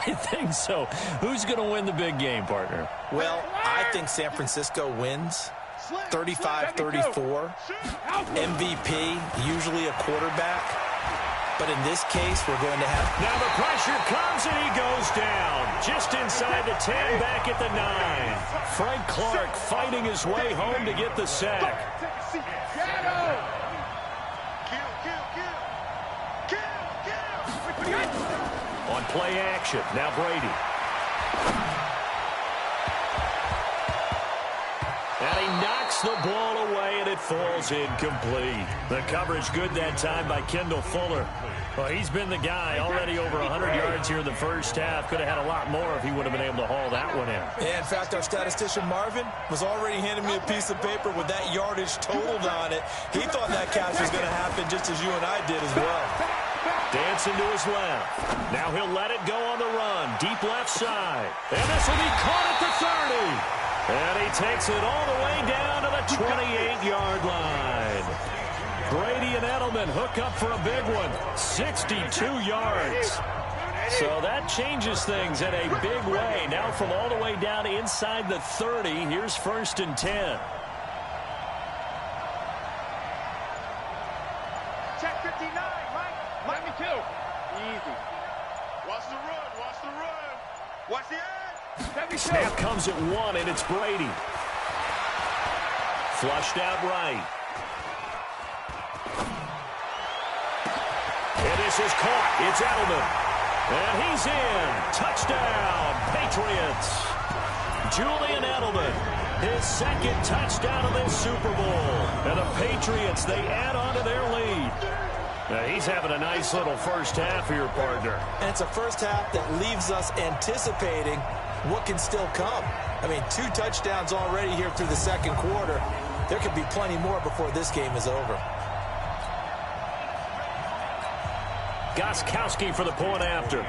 I think so. Who's going to win the big game, partner? Well, I think San Francisco wins 35-34. MVP, usually a quarterback. But in this case, we're going to have... Now the pressure comes and he goes down. Just inside the 10, back at the 9. Frank Clark fighting his way home to get the sack. On play action, now Brady. And he knocks the ball away, and it falls incomplete. The coverage good that time by Kendall Fuller. Well, he's been the guy already over 100 yards here in the first half. Could have had a lot more if he would have been able to haul that one in. Yeah, in fact, our statistician Marvin was already handing me a piece of paper with that yardage totaled on it. He thought that catch was going to happen just as you and I did as well. Dancing to his left. Now he'll let it go on the run. Deep left side. And this will be caught at the 30. And he takes it all the way down to the 28-yard line. Brady and Edelman hook up for a big one. 62 yards. So that changes things in a big way. Now from all the way down inside the 30, here's 1st and 10. Check 59, Mike. Miami 2. Easy. Watch the run. Watch the run. Watch the edge. Snap comes at 1, and it's Brady. Flushed out right. And this is caught. It's Edelman. And he's in. Touchdown, Patriots. Julian Edelman, his 2nd touchdown of this Super Bowl. And the Patriots, they add on to their lead. Now he's having a nice little first half here, partner. And it's a first half that leaves us anticipating what can still come. I mean, 2 touchdowns already here through the 2nd quarter. There could be plenty more before this game is over. Gostkowski for the point after.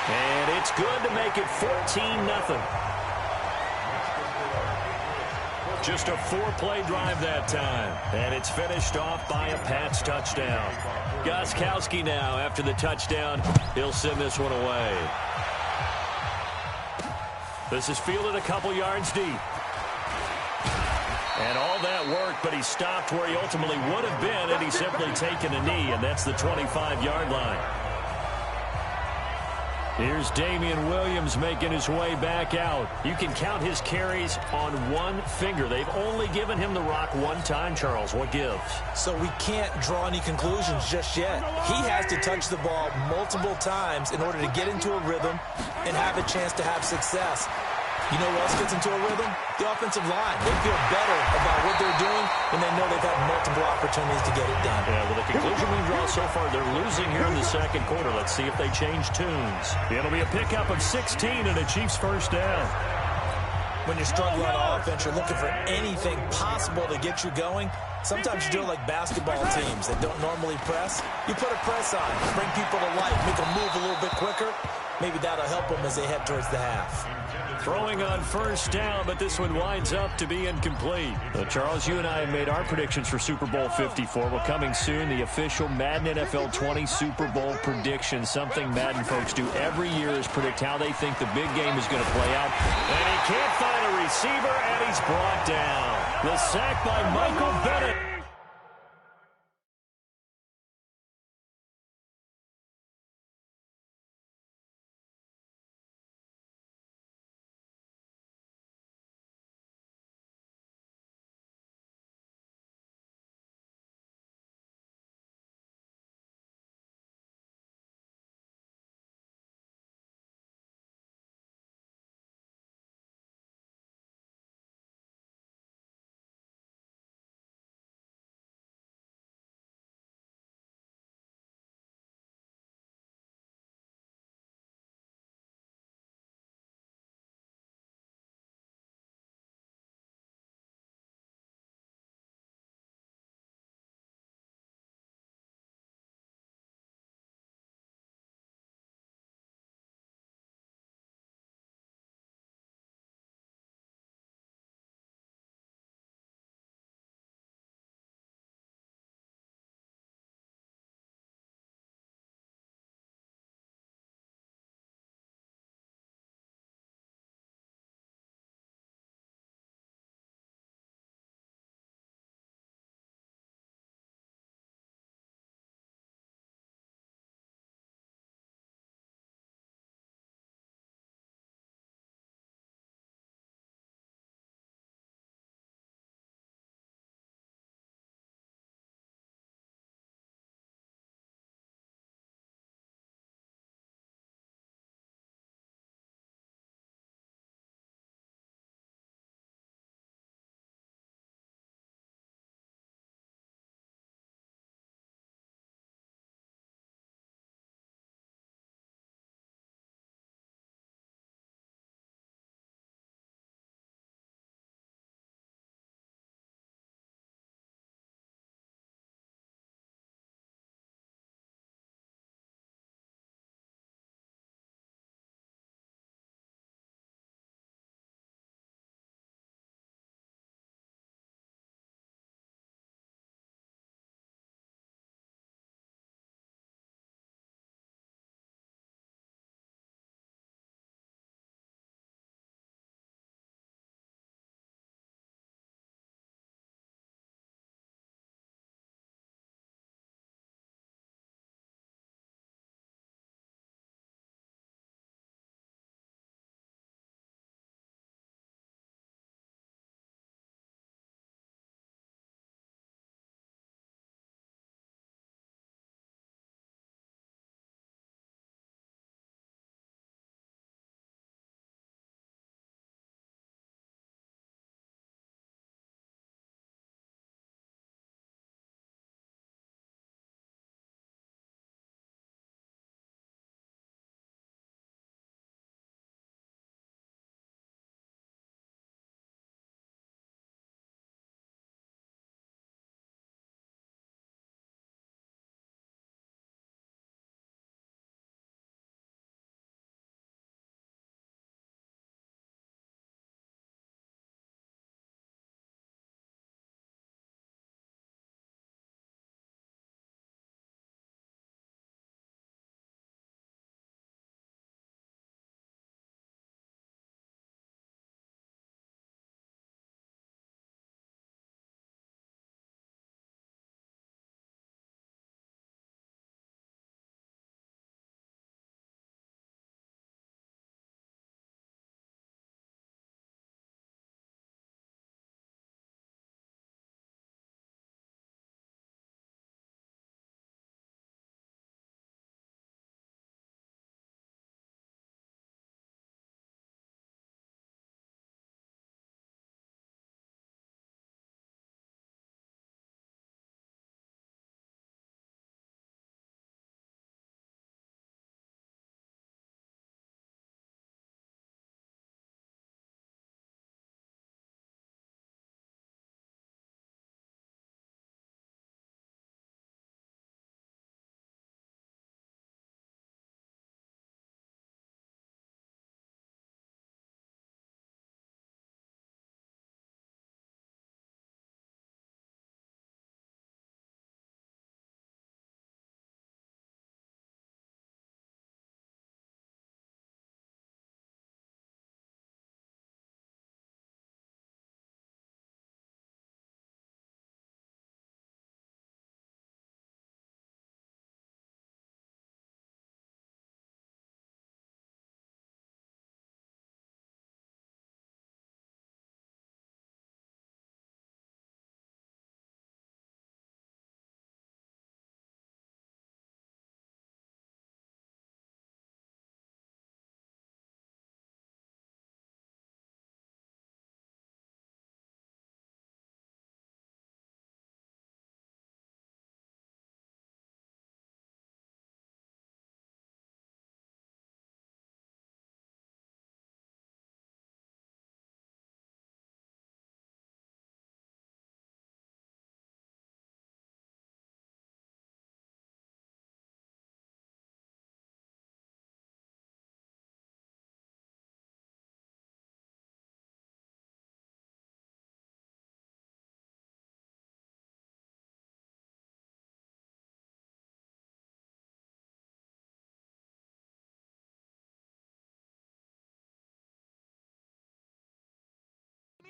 And it's good to make it 14-0. Just a 4-play drive that time. And it's finished off by a Pats touchdown. Gostkowski now, after the touchdown, he'll send this one away. This is fielded a couple yards deep. And all that work, but he stopped where he ultimately would have been, and he's simply taken a knee, and that's the 25-yard line. Here's Damian Williams making his way back out. You can count his carries on one finger. They've only given him the rock one time, Charles. What gives? So we can't draw any conclusions just yet. He has to touch the ball multiple times in order to get into a rhythm and have a chance to have success. You know what else gets into a rhythm? The offensive line. They feel better about what they're doing when they know they've had multiple opportunities to get it done. Yeah, well, the conclusion we draw so far, they're losing here in the 2nd quarter. Let's see if they change tunes. It'll be a pickup of 16 and a Chiefs first down. When you're struggling on offense, you're looking for anything possible to get you going. Sometimes you do it like basketball teams that don't normally press. You put a press on, bring people to life, make them move a little bit quicker. Maybe that'll help them as they head towards the half. Throwing on first down, but this one winds up to be incomplete. Well, Charles, you and I have made our predictions for Super Bowl 54. Well, coming soon, the official Madden NFL 20 Super Bowl prediction. Something Madden folks do every year is predict how they think the big game is going to play out. And he can't find a receiver, and he's brought down. The sack by Michael Bennett.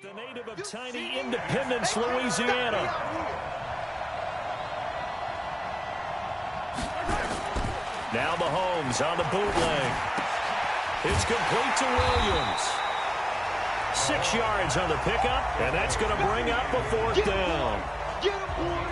The native of tiny Independence, Louisiana. Now Mahomes on the bootleg. It's complete to Williams. 6 yards on the pickup, and that's going to bring up a fourth down. Get him, boy.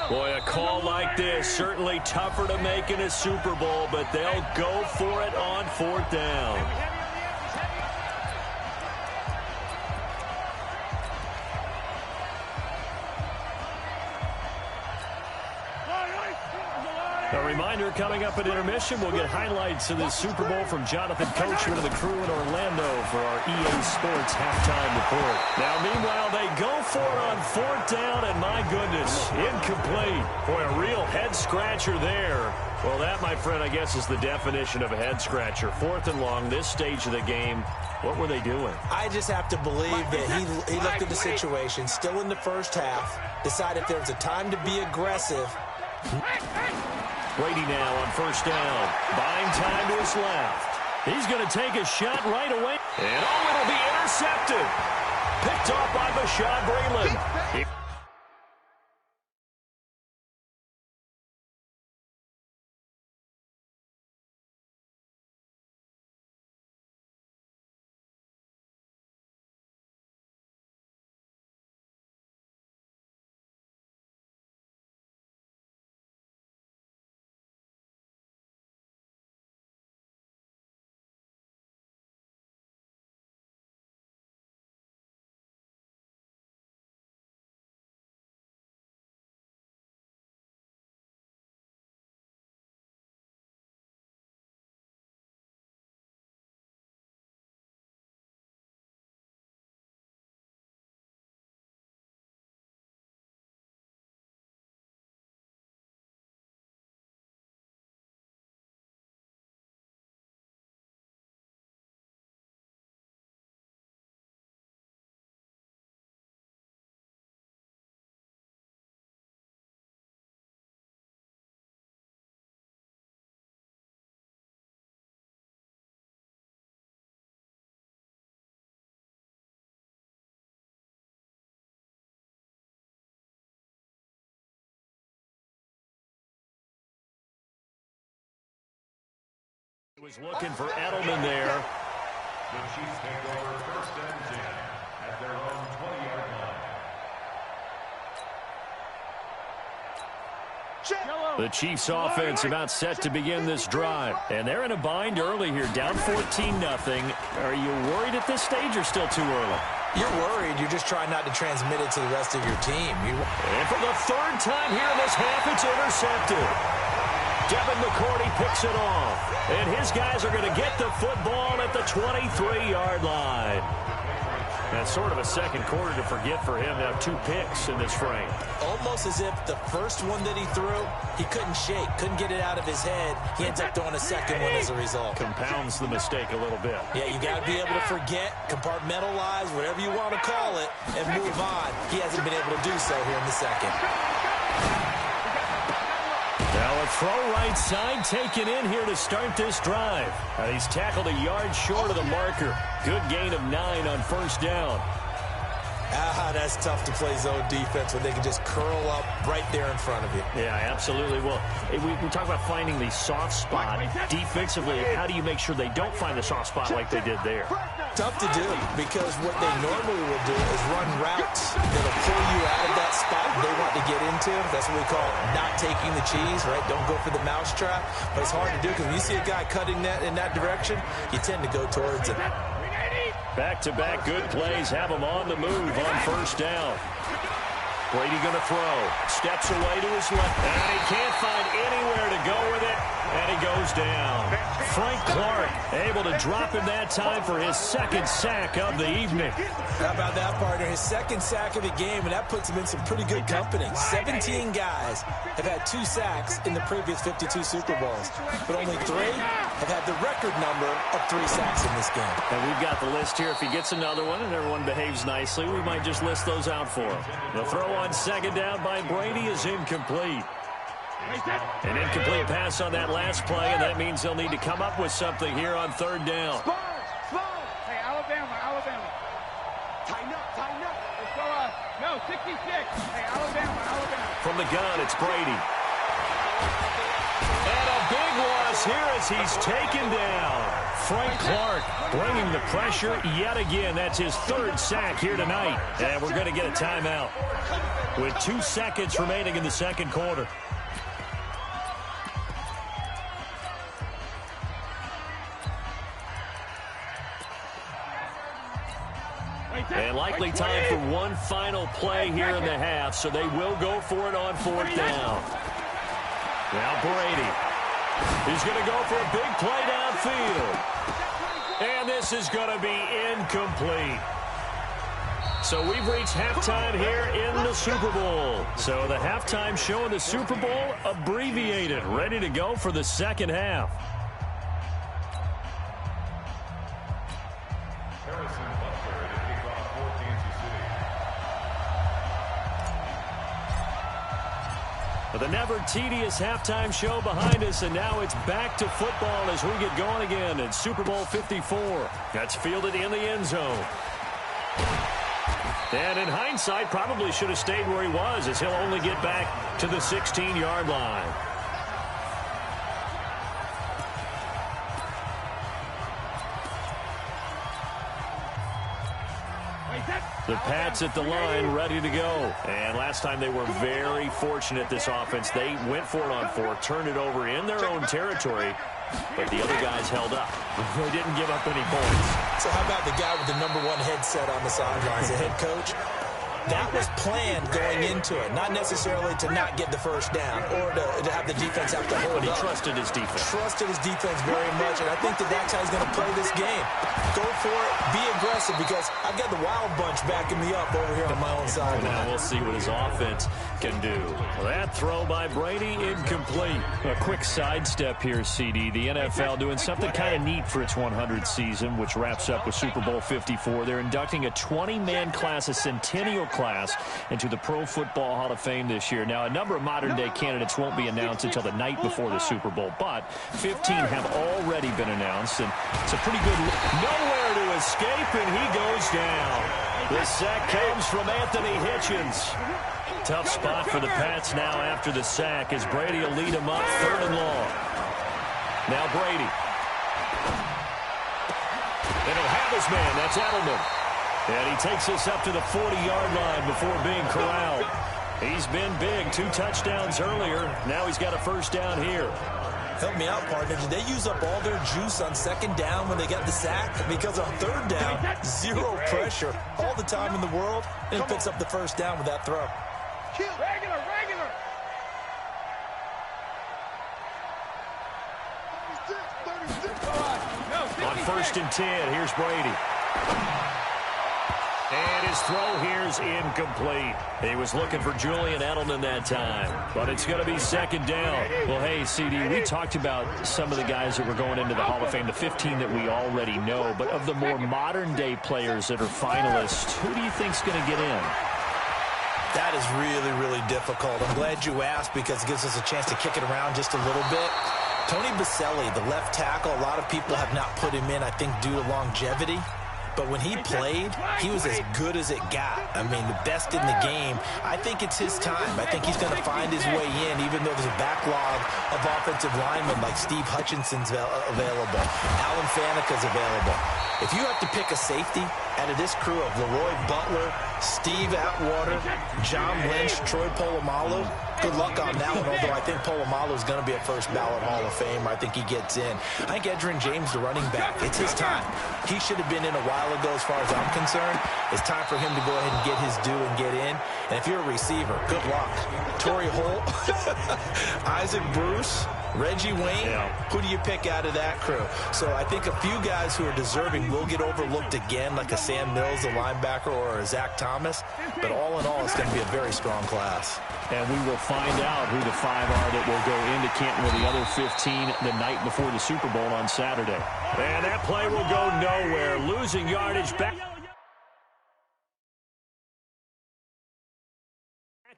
Boy, a call like this, certainly tougher to make in a Super Bowl, but they'll go for it on fourth down. A reminder, coming up at intermission, we'll get highlights of this Super Bowl from Jonathan Coachman and the crew in Orlando for our EA Sports halftime report. Now, meanwhile, they go for it on fourth down, and my goodness, incomplete. Boy, a real head-scratcher there. Well, that, my friend, I guess is the definition of a head-scratcher. Fourth and long, this stage of the game. What were they doing? I just have to believe that he looked at the situation, still in the first half, decided if there was a time to be aggressive. Brady now on first down. Buying time to his left. He's going to take a shot right away. And, it'll be intercepted. Picked off by Bashaud Breeland. Was looking for Edelman there. The Chiefs take over first and 10 at their own 20-yard line. The Chiefs offense about set to begin this drive. And they're in a bind early here, down 14-0. Are you worried at this stage or still too early? You're worried. You're just trying not to transmit it to the rest of your team. And for the third time here in this half, it's intercepted. Devin McCourty picks it off. And his guys are going to get the football at the 23-yard line. That's sort of a second quarter to forget for him. Now 2 picks in this frame. Almost as if the first one that he threw, he couldn't shake, couldn't get it out of his head. He ends up throwing a second one as a result. Compounds the mistake a little bit. Yeah, you got to be able to forget, compartmentalize, whatever you want to call it, and move on. He hasn't been able to do so here in the second. Now a throw right side taken in here to start this drive. And he's tackled a yard short of the marker. Good gain of 9 on first down. That's tough to play zone defense when they can just curl up right there in front of you. Yeah, absolutely. Well, we talk about finding the soft spot. Defensively, how do you make sure they don't find the soft spot like they did there? Tough to do, because what they normally will do is run routes that'll pull you out of that spot they want to get into. That's what we call not taking the cheese, right? Don't go for the mousetrap. But it's hard to do because when you see a guy cutting that in that direction, you tend to go towards it. Back-to-back good plays have him on the move on first down. Brady going to throw. Steps away to his left. And he can't find anywhere to go with it. And he goes down. Frank Clark able to drop him that time for his second sack of the evening. How about that, partner? His second sack of the game, and that puts him in some pretty good company. 17 guys have had 2 sacks in the previous 52 Super Bowls, but only 3 have had the record number of 3 sacks in this game. And we've got the list here. If he gets another one and everyone behaves nicely, we might just list those out for him. The throw on second down by Brady is incomplete. An incomplete pass on that last play, and that means they'll need to come up with something here on third down. Hey, Alabama. Tighten up. Let's go up. No, 66. Hey, Alabama. From the gun, it's Brady. And a big loss here as he's taken down. Frank Clark bringing the pressure yet again. That's his 3rd sack here tonight. And we're going to get a timeout with 2 seconds remaining in the second quarter. And likely time for one final play here in the half, so they will go for it on 4th down. Now Brady. He's going to go for a big play downfield. And this is going to be incomplete. So we've reached halftime here in the Super Bowl. So the halftime show in the Super Bowl abbreviated, ready to go for the second half. The never tedious halftime show behind us, and now it's back to football as we get going again in Super Bowl 54. That's fielded in the end zone. And in hindsight, probably should have stayed where he was, as he'll only get back to the 16-yard line. The Pats at the line, ready to go. And last time they were very fortunate, this offense. They went for it on 4, turned it over in their own territory, but the other guys held up. They didn't give up any points. So how about the guy with the #1 headset on the sidelines, the head coach? That was planned going into it, not necessarily to not get the first down or to have the defense have to hold up. But he trusted his defense. Trusted his defense very much, and I think that's how he's going to play this game. Go for it, be aggressive, because I've got the Wild Bunch backing me up over here on my own side. Now we'll see what his offense can do. That throw by Brady, incomplete. A quick sidestep here, CD. The NFL doing something kind of neat for its 100th season, which wraps up with Super Bowl 54. They're inducting a 20-man class, a centennial class, into the Pro Football Hall of Fame this year. Now, a number of modern-day candidates won't be announced until the night before the Super Bowl, but 15 have already been announced, and it's a pretty good look. Nowhere to escape, and he goes down. The sack comes from Anthony Hitchens. Tough spot for the Pats now after the sack, as Brady will lead him up 3rd and long. Now Brady. And he'll have his man. That's Edelman. And he takes us up to the 40-yard line before being corralled. He's been big. 2 touchdowns earlier. Now he's got a first down here. Help me out, partner. Did they use up all their juice on 2nd down when they got the sack? Because on 3rd down, 0 pressure all the time in the world, and he picks up the first down with that throw. Regular. On 1st and 10, here's Brady. And his throw here's incomplete. He was looking for Julian Edelman that time, but it's going to be 2nd down. Well, hey, CD, we talked about some of the guys that were going into the Hall of Fame, the 15 that we already know, but of the more modern-day players that are finalists, who do you think's going to get in? That is really, really difficult. I'm glad you asked, because it gives us a chance to kick it around just a little bit. Tony Baselli, the left tackle, a lot of people have not put him in, I think, due to longevity. But when he played, he was as good as it got. I mean, the best in the game. I think it's his time. I think he's going to find his way in, even though there's a backlog of offensive linemen like Steve Hutchinson's available. Alan Fanika's available. If you have to pick a safety out of this crew of Leroy Butler, Steve Atwater, John Lynch, Troy Polamalu, good luck on that one, although I think Polamalu is going to be a first ballot Hall of Famer. I think he gets in. I think Edgerrin James, the running back, it's his time. He should have been in a while ago as far as I'm concerned. It's time for him to go ahead and get his due and get in. And if you're a receiver, good luck. Torrey Holt, Isaac Bruce, Reggie Wayne, who do you pick out of that crew? So I think a few guys who are deserving will get overlooked again, like a Sam Mills, a linebacker, or a Zach Thomas. But all in all, it's going to be a very strong class. And we will find out who the 5 are that will go into Canton with the other 15 the night before the Super Bowl on Saturday. And that play will go nowhere. Losing yardage back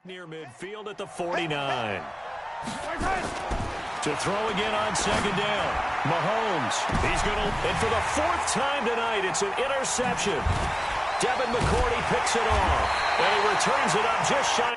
near midfield at the 49. To throw again on second down. Mahomes. He's going to, and for the 4th time tonight, it's an interception. Devin McCourty picks it off. And he returns it up just shy.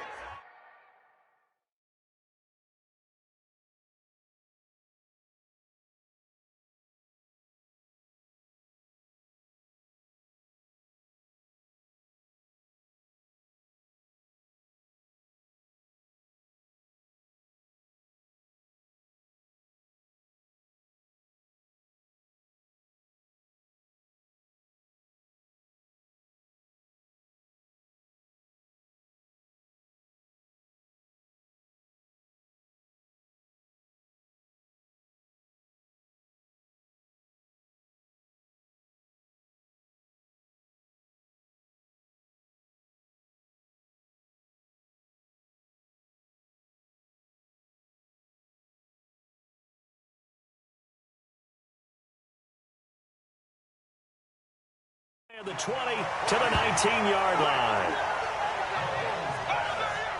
The 20 to the 19-yard line.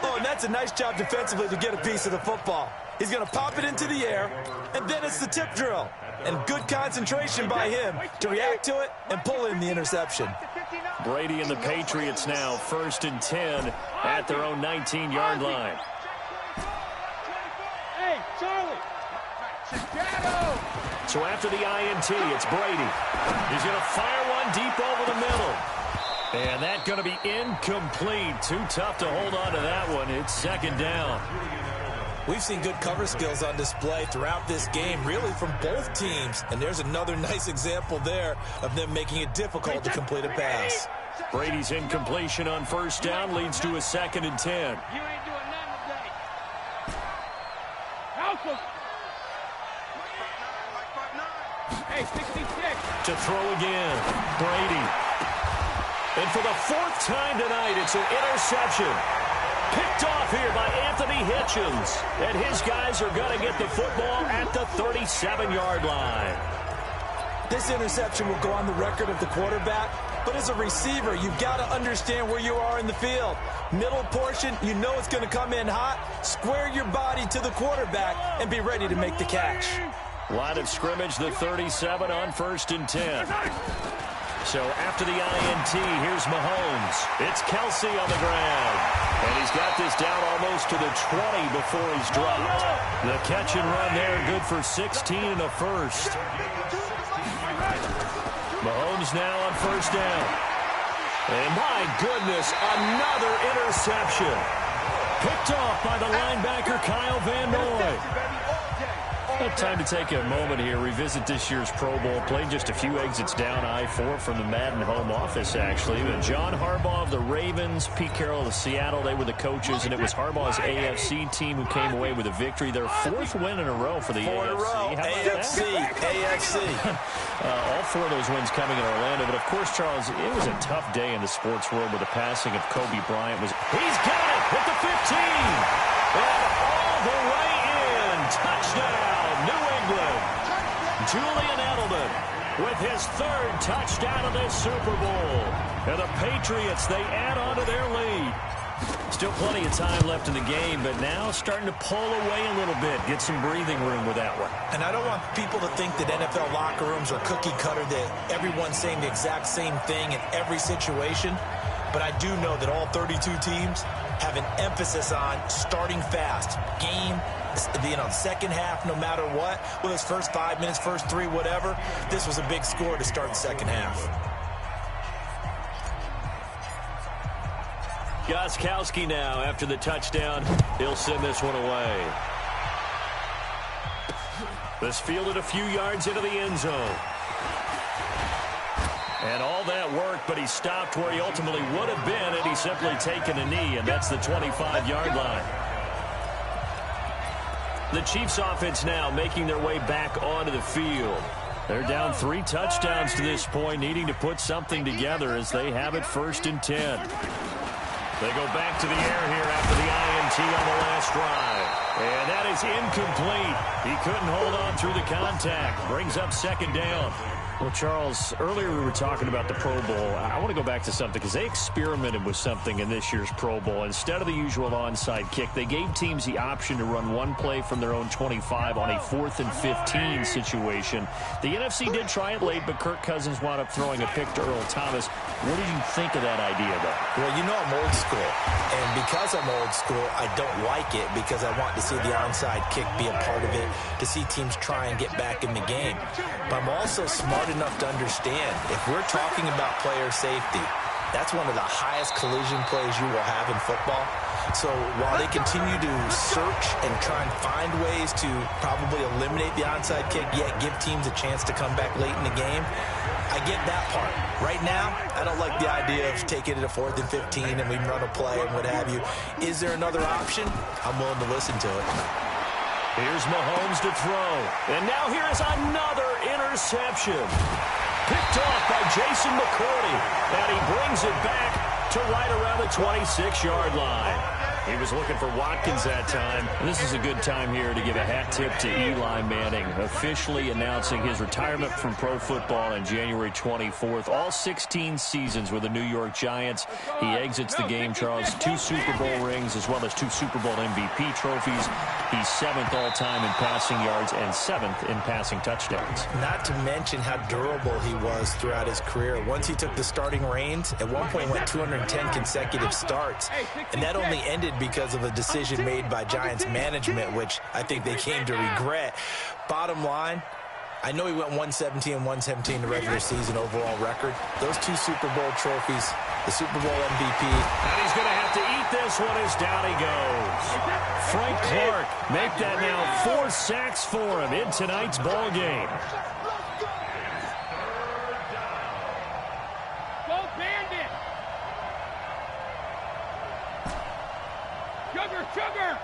Oh, and that's a nice job defensively to get a piece of the football. He's going to pop it into the air, and then it's the tip drill. And good concentration by him to react to it and pull in the interception. Brady and the Patriots now 1st and 10 at their own 19-yard line. Hey, Charlie. So after the INT, it's Brady. He's going to fire one deep over the middle. And that's going to be incomplete. Too tough to hold on to that one. It's 2nd down. We've seen good cover skills on display throughout this game, really from both teams. And there's another nice example there of them making it difficult to complete a pass. Brady's incompletion on 1st down leads to a 2nd and 10. You ain't doing nothing today. House Hey, 66. To throw again. Brady. And for the 4th time tonight, it's an interception. Picked off here by Anthony Hitchens. And his guys are going to get the football at the 37-yard line. This interception will go on the record of the quarterback, but as a receiver, you've got to understand where you are in the field. Middle portion, you know it's going to come in hot. Square your body to the quarterback and be ready to make the catch. Line of scrimmage, the 37 on 1st and 10. So after the INT, here's Mahomes. It's Kelsey on the ground. And he's got this down almost to the 20 before he's dropped. The catch and run there, good for 16 and a first. Mahomes now on 1st down. And my goodness, another interception. Picked off by the linebacker, Kyle Van Noy. Time to take a moment here, revisit this year's Pro Bowl. Played just a few exits down I-4 from the Madden home office, actually. But John Harbaugh of the Ravens, Pete Carroll of the Seattle, they were the coaches, and it was Harbaugh's AFC team who came away with a victory. Their 4th win in a row for the AFC. AFC. All 4 of those wins coming in Orlando. But, of course, Charles, it was a tough day in the sports world with the passing of Kobe Bryant. He's got it at the 15. And all the way in. Touchdown. New England. Julian Edelman with his 3rd touchdown of this Super Bowl. And the Patriots, they add on to their lead. Still plenty of time left in the game, but now starting to pull away a little bit, get some breathing room with that one. And I don't want people to think that NFL locker rooms are cookie cutter, that everyone's saying the exact same thing in every situation. But I do know that all 32 teams have an emphasis on starting fast. Second half, no matter what, whether it's first 5 minutes, first 3, whatever, this was a big score to start the second half. Gostkowski now after the touchdown. He'll send this one away. This fielded a few yards into the end zone. And all that work, but he stopped where he ultimately would have been had he simply taken a knee, and that's the 25-yard line. The Chiefs offense now making their way back onto the field. They're down 3 touchdowns to this point, needing to put something together as they have it 1st and 10. They go back to the air here after the INT on the last drive. And that is incomplete. He couldn't hold on through the contact. Brings up 2nd down. Well, Charles, earlier we were talking about the Pro Bowl. I want to go back to something because they experimented with something in this year's Pro Bowl. Instead of the usual onside kick, they gave teams the option to run one play from their own 25 on a 4th and 15 situation. The NFC did try it late, but Kirk Cousins wound up throwing a pick to Earl Thomas. What did you think of that idea, though? Well, you know I'm old school. And because I'm old school, I don't like it because I want to see the onside kick be a part of it, to see teams try and get back in the game. But I'm also smart enough to understand if we're talking about player safety, that's one of the highest collision plays you will have in football. So while they continue to search and try and find ways to probably eliminate the onside kick, yet give teams a chance to come back late in the game, I get that part. Right now, I don't like the idea of taking it to 4th and 15 and we run a play and what have you. Is there another option? I'm willing to listen to it. Here's Mahomes to throw. And now here is another interception. Picked off by Jason McCourty. And he brings it back to right around the 26-yard line. He was looking for Watkins that time. This is a good time here to give a hat tip to Eli Manning, officially announcing his retirement from pro football on January 24th. All 16 seasons with the New York Giants. He exits the game, Charles, 2 Super Bowl rings as well as 2 Super Bowl MVP trophies. He's 7th all-time in passing yards and 7th in passing touchdowns. Not to mention how durable he was throughout his career. Once he took the starting reins, at one point went 210 consecutive starts, and that only ended because of a decision made by Giants management, which I think they came to regret. Bottom line, I know he went 117 and 117 the regular season overall record. Those 2 Super Bowl trophies, the Super Bowl MVP. And he's going to have to eat this one as down he goes. Frank Clark make that now 4 sacks for him in tonight's ball game. Go Bandit! Sugar!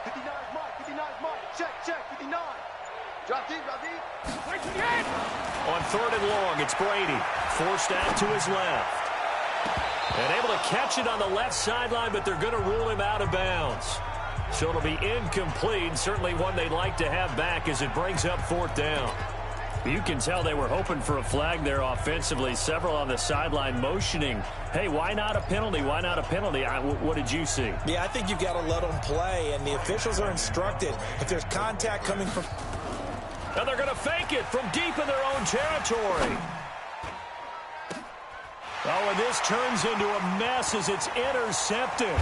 59 Mike, check, 59. Drop deep. On 3rd and long, it's Brady. Forced out to his left. And able to catch it on the left sideline, but they're going to rule him out of bounds. So it'll be incomplete, certainly one they'd like to have back as it brings up 4th down. You can tell they were hoping for a flag there offensively. Several on the sideline motioning, hey, why not a penalty? Why not a penalty? What did you see? Yeah, I think you've got to let them play, and the officials are instructed. If there's contact coming from... And they're going to fake it from deep in their own territory. Oh, and this turns into a mess as it's intercepted.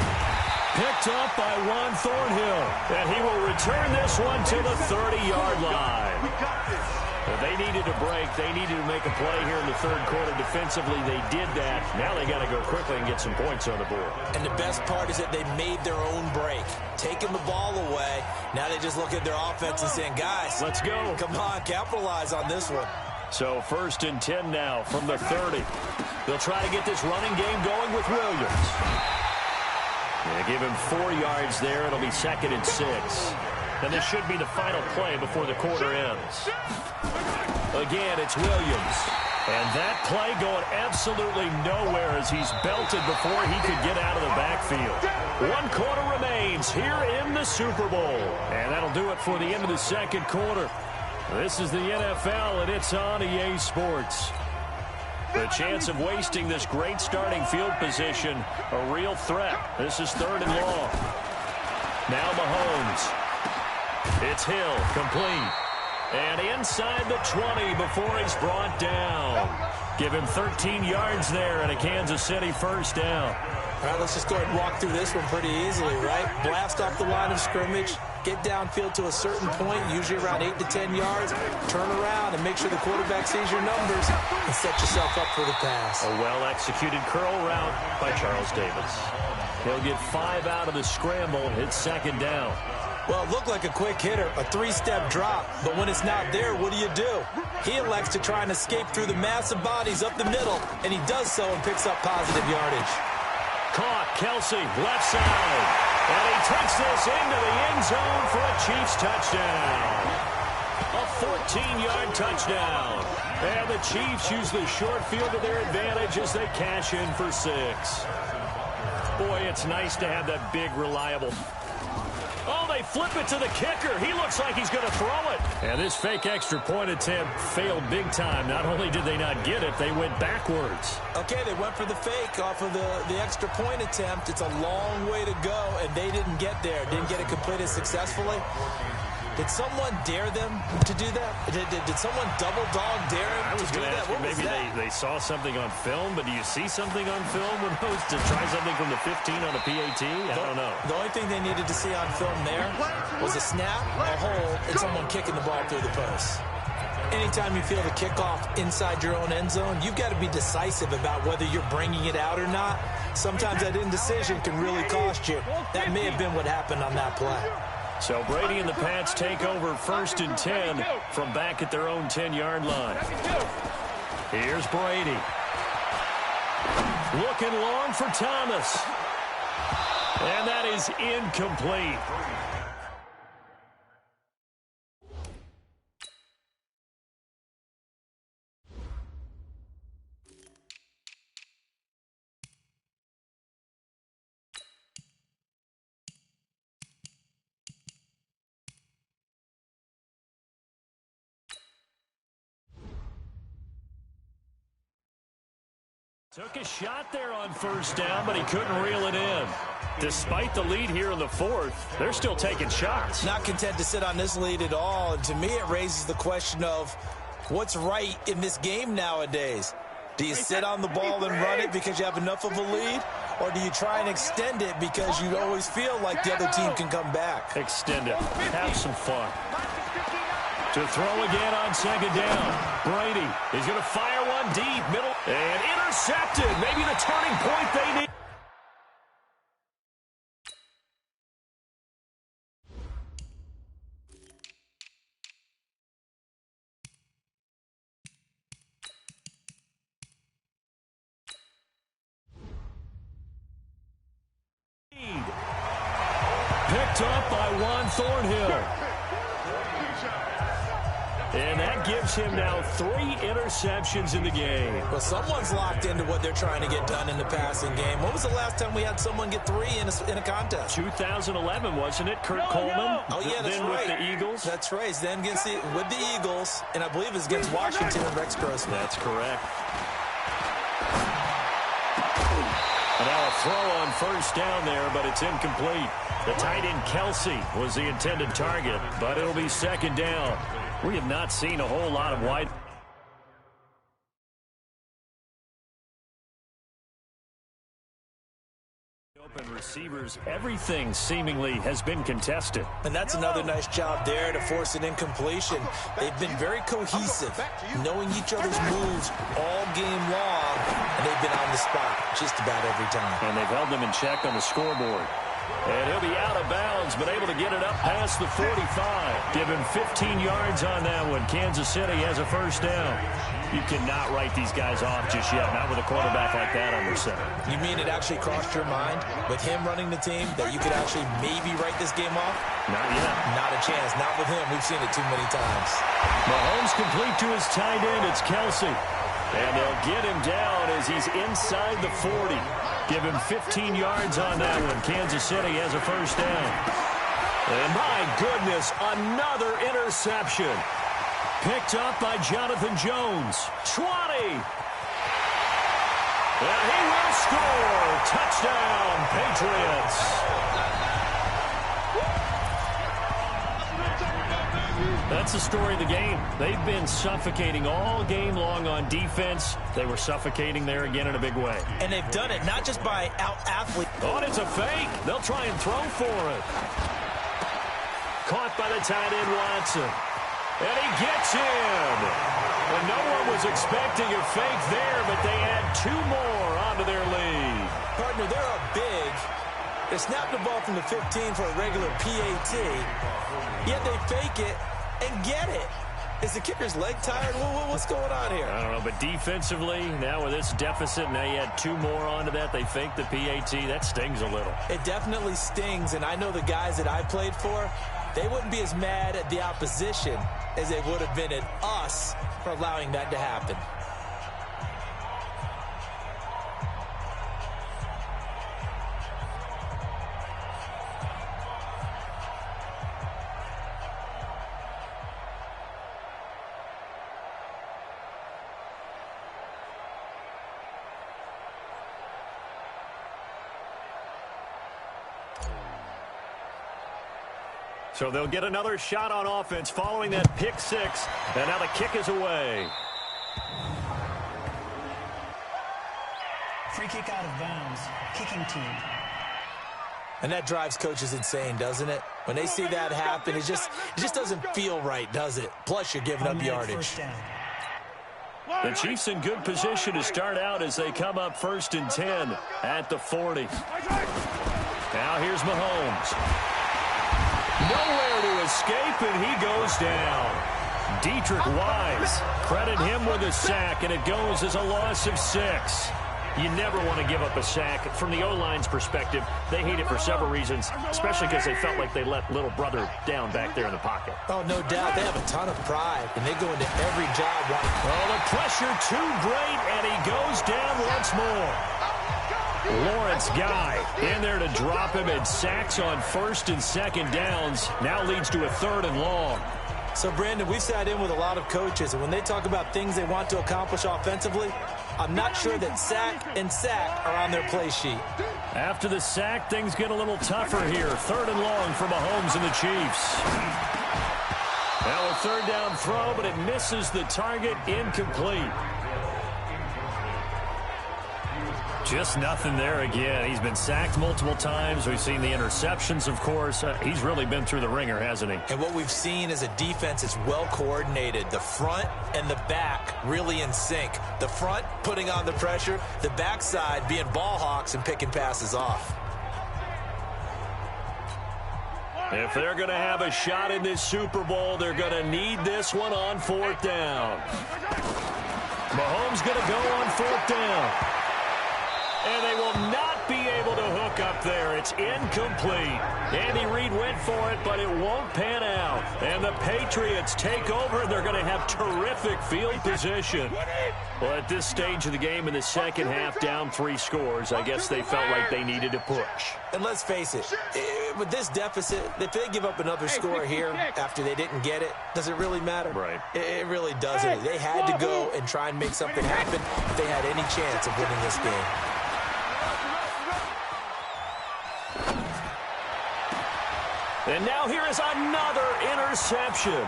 Picked up by Juan Thornhill. And he will return this one to the 30-yard line. We got this. They needed a break. They needed to make a play here in the 3rd quarter defensively. They did that. Now they got to go quickly and get some points on the board. And the best part is that they made their own break. Taking the ball away. Now they just look at their offense and saying, guys, let's go. Come on, capitalize on this one. So 1st and 10 now from the 30. They'll try to get this running game going with Williams. They give him 4 yards there. It'll be 2nd and 6. And this should be the final play before the quarter ends. Again, it's Williams. And that play going absolutely nowhere as he's belted before he could get out of the backfield. 1 quarter remains here in the Super Bowl. And that'll do it for the end of the 2nd quarter. This is the NFL, and it's on EA Sports. The chance of wasting this great starting field position, a real threat. This is 3rd and long. Now Mahomes. It's Hill, complete. And inside the 20 before he's brought down. Give him 13 yards there and a Kansas City 1st down. All right, let's just go ahead and walk through this one pretty easily, right? Blast off the line of scrimmage, get downfield to a certain point, usually around 8 to 10 yards, turn around and make sure the quarterback sees your numbers and set yourself up for the pass. A well-executed curl route by Charles Davis. He'll get 5 out of the scramble. It's 2nd down. Well, it looked like a quick hitter, a 3-step drop, but when it's not there, what do? He elects to try and escape through the massive bodies up the middle, and he does so and picks up positive yardage. Caught, Kelsey, left side. And he takes this into the end zone for a Chiefs touchdown. A 14-yard touchdown. And the Chiefs use the short field to their advantage as they cash in for 6. Boy, it's nice to have that big, reliable. Oh, they flip it to the kicker. He looks like he's going to throw it. And this fake extra point attempt failed big time. Not only did they not get it, they went backwards. Okay, they went for the fake off of the extra point attempt. It's a long way to go, and they didn't get there. Didn't get it completed successfully. Did someone dare them to do that? Did someone double dog dare him to do that? What maybe they saw something on film, but do you see something on film when those to try something from the 15 on a PAT? I don't know. The only thing they needed to see on film there was a snap, a hole, and someone kicking the ball through the post. Anytime you feel the kickoff inside your own end zone, you've got to be decisive about whether you're bringing it out or not. Sometimes that indecision can really cost you. That may have been what happened on that play. So Brady and the Pats take over 1st and 10 from back at their own 10-yard line. Here's Brady. Looking long for Thomas. And that is incomplete. Took a shot there on 1st down, but he couldn't reel it in. Despite the lead here in the 4th, they're still taking shots. Not content to sit on this lead at all. And to me, it raises the question of what's right in this game nowadays. Do you sit on the ball and run it because you have enough of a lead? Or do you try and extend it because you always feel like the other team can come back? Extend it. Have some fun. To throw again on 2nd down. Brady is going to fire one deep, middle, and intercepted. Maybe the turning point they need. Picked up by Juan Thornhill. And that gives him now 3 interceptions in the game. Well, someone's locked into what they're trying to get done in the passing game. When was the last time we had someone get 3 in a contest? 2011, wasn't it? Kurt Coleman? Oh, yeah, that's then right. With the Eagles? That's right. Then with the Eagles, and I believe it's against Washington and Rex Grossman. That's correct. And now a throw on 1st down there, but it's incomplete. The tight end Kelsey was the intended target, but it'll be 2nd down. We have not seen a whole lot of wide. Open receivers, everything seemingly has been contested. And that's another nice job there to force an incompletion. They've been very cohesive, knowing each other's moves all game long, and they've been on the spot just about every time. And they've held them in check on the scoreboard. And he'll be out of bounds, but able to get it up past the 45. Give him 15 yards on that one. Kansas City has a 1st down. You cannot write these guys off just yet, not with a quarterback like that under center. You mean it actually crossed your mind with him running the team that you could actually maybe write this game off? Not yet. Not a chance. Not with him. We've seen it too many times. Mahomes complete to his tight end. It's Kelsey. And they'll get him down as he's inside the 40. Give him 15 yards on that one. Kansas City has a 1st down. And my goodness, another interception. Picked up by Jonathan Jones. 20. And he will score. Touchdown, Patriots. That's the story of the game. They've been suffocating all game long on defense. They were suffocating there again in a big way. And they've done it not just by out-athlete. Oh, and it's a fake. They'll try and throw for it. Caught by the tight end, Watson. And he gets in. And no one was expecting a fake there, but they add 2 more onto their lead. Partner, they're up big. They snapped the ball from the 15 for a regular PAT. Yet they fake it and get it. Is the kicker's leg tired? What's going on here? I don't know, but defensively, now with this deficit, now you add 2 more onto that. They fake the PAT. That stings a little. It definitely stings, and I know the guys that I played for, they wouldn't be as mad at the opposition as they would have been at us for allowing that to happen. So they'll get another shot on offense following that pick 6. And now the kick is away. Free kick out of bounds. Kicking team. And that drives coaches insane, doesn't it? When they see that happen, it just doesn't feel right, does it? Plus, you're giving up yardage. The Chiefs in good position to start out as they come up 1st and 10 at the 40. Now here's Mahomes. Nowhere to escape, and he goes down. Deatrich Wise, credit him with a sack, and it goes as a loss of 6. You never want to give up a sack. From the O-line's perspective, they hate it for several reasons, especially because they felt like they let little brother down back there in the pocket. Oh, no doubt. They have a ton of pride, and they go into every job. Oh, the pressure too great, and he goes down once more. Lawrence Guy in there to drop him, and sacks on 1st and 2nd downs. Now leads to a 3rd and long. So, Brandon, we sat in with a lot of coaches, and when they talk about things they want to accomplish offensively, I'm not sure that sack and sack are on their play sheet. After the sack, things get a little tougher here. 3rd and long for Mahomes and the Chiefs. Now a 3rd down throw, but it misses the target, incomplete. Just nothing there again. He's been sacked multiple times. We've seen the interceptions, of course. He's really been through the ringer, hasn't he? And what we've seen is a defense is well coordinated. The front and the back really in sync. The front putting on the pressure. The backside being ball hawks and picking passes off. If they're going to have a shot in this Super Bowl, they're going to need this one on 4th down. Mahomes going to go on 4th down. And they will not be able to hook up there. It's incomplete. Andy Reid went for it, but it won't pan out. And the Patriots take over. They're going to have terrific field position. Well, at this stage of the game in the second half, down 3 scores, I guess they felt like they needed to push. And let's face it, with this deficit, if they give up another score here after they didn't get it, does it really matter? Right. It really doesn't. They had to go and try and make something happen if they had any chance of winning this game. And now here is another interception.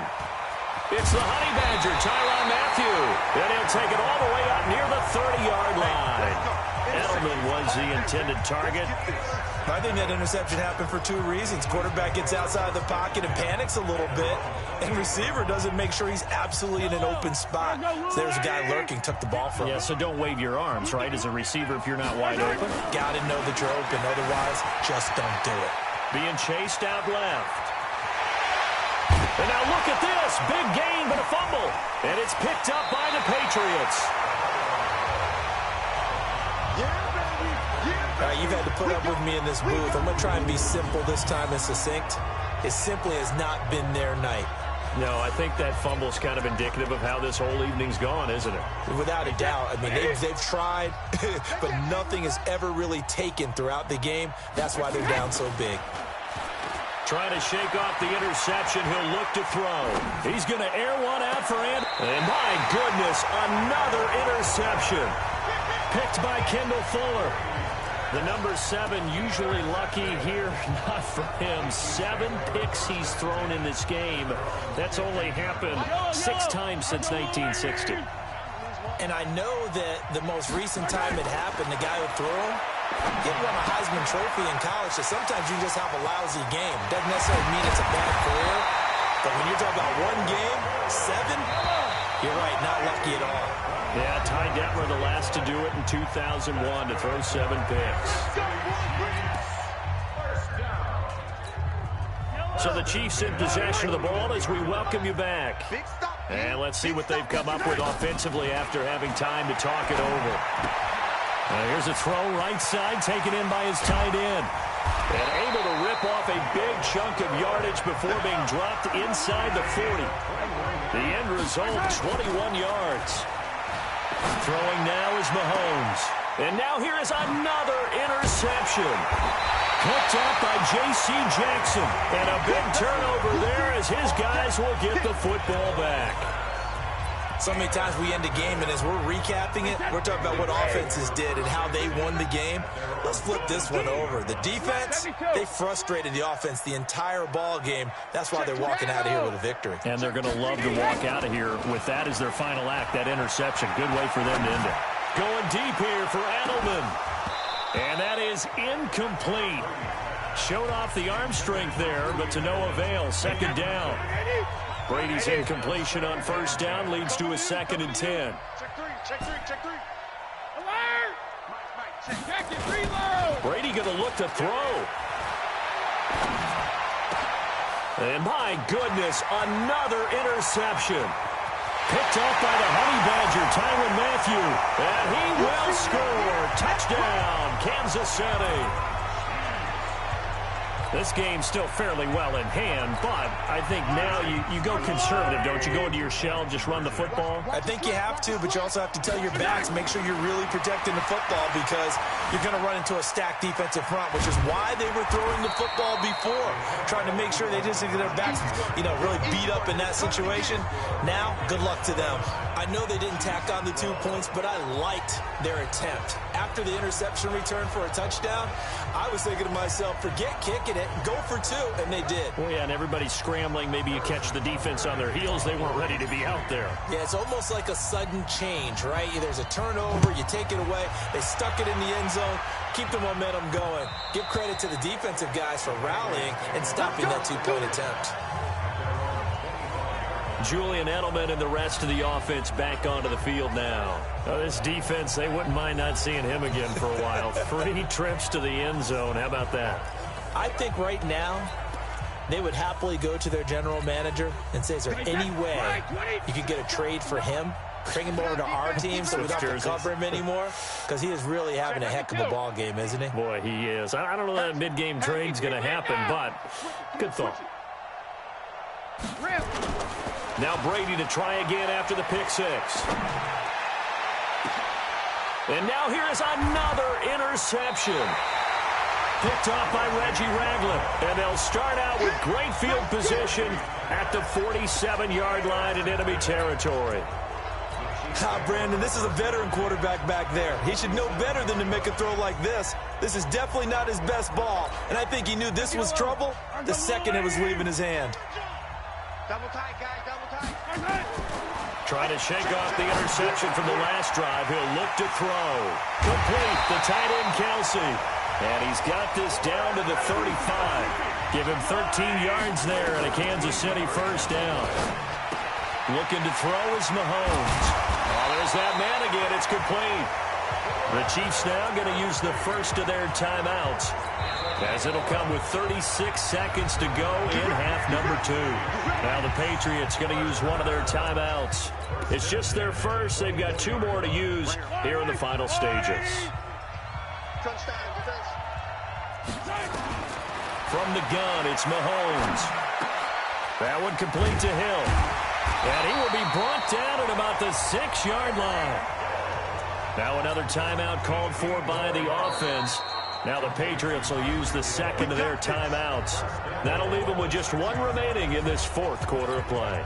It's the Honey Badger, Tyrann Mathieu. And he'll take it all the way up near the 30-yard line. Edelman was the intended target. I think that interception happened for 2 reasons. Quarterback gets outside of the pocket and panics a little bit. And receiver doesn't make sure he's absolutely in an open spot. So there's a guy lurking, took the ball from him. Yeah, so don't wave your arms, right, as a receiver if you're not wide open. Got to know that you're open. Otherwise, just don't do it. Being chased out left. And now look at this. Big gain, but a fumble. And it's picked up by the Patriots. All right, you've had to put up with me in this booth. I'm going to try and be simple this time and succinct. It simply has not been their night. No, I think that fumble's kind of indicative of how this whole evening's gone, isn't it? Without a doubt. I mean, they've tried, but nothing has ever really taken throughout the game. That's why they're down so big. Trying to shake off the interception. He'll look to throw. He's going to air one out for Ant. And my goodness, another interception. Picked by Kendall Fuller. The number 7 usually lucky here. Not for him. 7 picks he's thrown in this game. That's only happened 6 times since 1960. And I know that the most recent time it happened, the guy who threw him, he won a Heisman Trophy in college, so sometimes you just have a lousy game. Doesn't necessarily mean it's a bad career, but when you're talking about 1 game, 7, you're right, not lucky at all. Yeah, Ty Detmer, the last to do it in 2001, to throw 7 picks. So the Chiefs in possession of the ball as we welcome you back. And let's see what they've come up with offensively after having time to talk it over. Here's a throw right side, taken in by his tight end. And able to rip off a big chunk of yardage before being dropped inside the 40. The end result, 21 yards. Throwing now is Mahomes. And now here is another interception. Picked up by J.C. Jackson. And a big turnover there as his guys will get the football back. So many times we end a game, and as we're recapping it, we're talking about what offenses did and how they won the game. Let's flip this one over. The defense, they frustrated the offense the entire ball game. That's why they're walking out of here with a victory. And they're going to love to walk out of here with that as their final act, that interception. Good way for them to end it. Going deep here for Edelman. And that is incomplete. Showed off the arm strength there, but to no avail. Second down. Brady's incompletion on first down leads to a 2nd and 10. Check three. Alert! Check it, reload! Brady going to look to throw. And my goodness, another interception. Picked off by the Honey Badger, Tyrann Mathieu. And he will score. Touchdown, Kansas City. This game's still fairly well in hand, but I think now you go conservative, don't you? Go into your shell, just run the football? I think you have to, but you also have to tell your backs, make sure you're really protecting the football because you're going to run into a stacked defensive front, which is why they were throwing the football before, trying to make sure they didn't get their backs, really beat up in that situation. Now, good luck to them. I know they didn't tack on the 2 points, but I liked their attempt. After the interception return for a touchdown, I was thinking to myself, forget kicking it, go for 2, and they did. Well, yeah, and everybody's scrambling. Maybe you catch the defense on their heels. They weren't ready to be out there. Yeah, it's almost like a sudden change, right? There's a turnover, you take it away, they stuck it in the end zone, keep the momentum going. Give credit to the defensive guys for rallying and stopping that 2-point attempt. Julian Edelman and the rest of the offense back onto the field now. This defense, they wouldn't mind not seeing him again for a while. 3 trips to the end zone. How about that? I think right now they would happily go to their general manager and say, is there any way you could get a trade for him? Bring him over to our team so we don't have to cover him anymore? Because he is really having a heck of a ball game, isn't he? Boy, he is. I don't know that mid-game trade's going to happen, but good thought. Now Brady to try again after the pick 6. And now here is another interception. Picked off by Reggie Ragland. And they'll start out with great field position at the 47-yard line in enemy territory. Brandon, this is a veteran quarterback back there. He should know better than to make a throw like this. This is definitely not his best ball. And I think he knew this was trouble the second it was leaving his hand. Double tight, guys, double tight. Trying to shake off the interception from the last drive. He'll look to throw. Complete, the tight end Kelsey. And he's got this down to the 35. Give him 13 yards there and a Kansas City first down. Looking to throw is Mahomes. Oh, there's that man again. It's complete. The Chiefs now going to use the first of their timeouts, as it'll come with 36 seconds to go in half number 2. Now the Patriots going to use one of their timeouts. It's just their first. They've got 2 more to use here in the final stages. From the gun, it's Mahomes. That one complete to Hill. And he will be brought down at about the 6-yard line. Now another timeout called for by the offense. Now the Patriots will use the second of their timeouts. That'll leave them with just 1 remaining in this 4th quarter of play.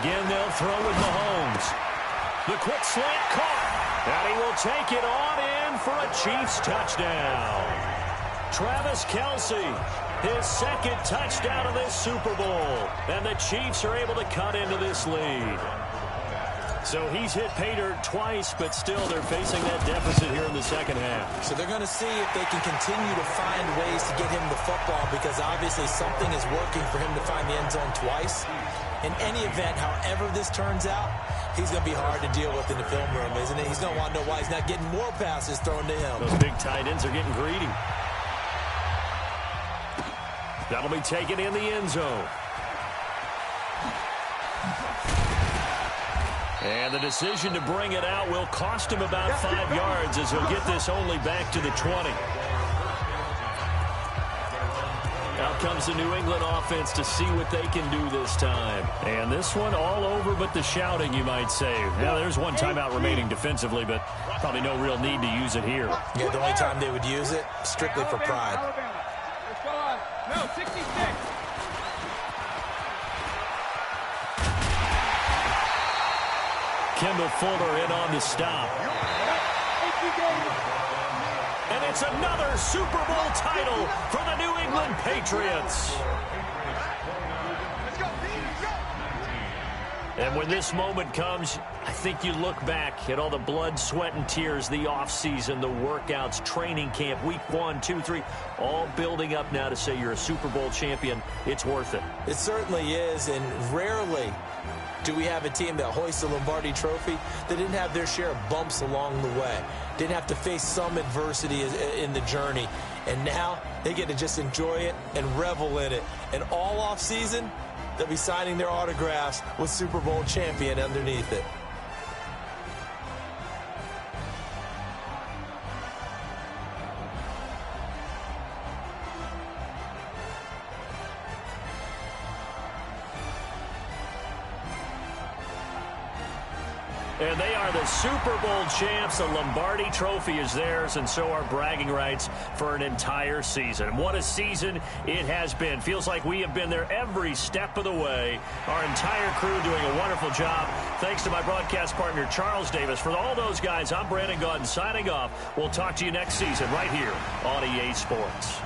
Again, they'll throw with Mahomes. The quick slant caught. And he will take it on in for a Chiefs touchdown. Travis Kelce, his 2nd touchdown of this Super Bowl. And the Chiefs are able to cut into this lead. So he's hit pay dirt twice, but still they're facing that deficit here in the second half. So they're going to see if they can continue to find ways to get him the football, because obviously something is working for him to find the end zone twice. In any event, however this turns out, he's going to be hard to deal with in the film room, isn't he? He's going to want to know why he's not getting more passes thrown to him. Those big tight ends are getting greedy. That'll be taken in the end zone. And the decision to bring it out will cost him about 5 yards as he'll get this only back to the 20. Out comes the New England offense to see what they can do this time. And this one all over but the shouting, you might say. Now, there's one timeout remaining defensively, but probably no real need to use it here. Yeah, the only time they would use it, strictly for pride. No, 66. Kendall Fuller in on the stop. And it's another Super Bowl title for the New England Patriots. And when this moment comes, I think you look back at all the blood, sweat, and tears, the offseason, the workouts, training camp, week 1, 2, 3, all building up now to say you're a Super Bowl champion. It's worth it. It certainly is, and rarely do we have a team that hoists the Lombardi Trophy that didn't have their share of bumps along the way, didn't have to face some adversity in the journey, and now they get to just enjoy it and revel in it. And all offseason, they'll be signing their autographs with Super Bowl champion underneath it. And they are the Super Bowl champs. The Lombardi Trophy is theirs, and so are bragging rights for an entire season. What a season it has been. Feels like we have been there every step of the way. Our entire crew doing a wonderful job. Thanks to my broadcast partner, Charles Davis. For all those guys, I'm Brandon Gaudin signing off. We'll talk to you next season right here on EA Sports.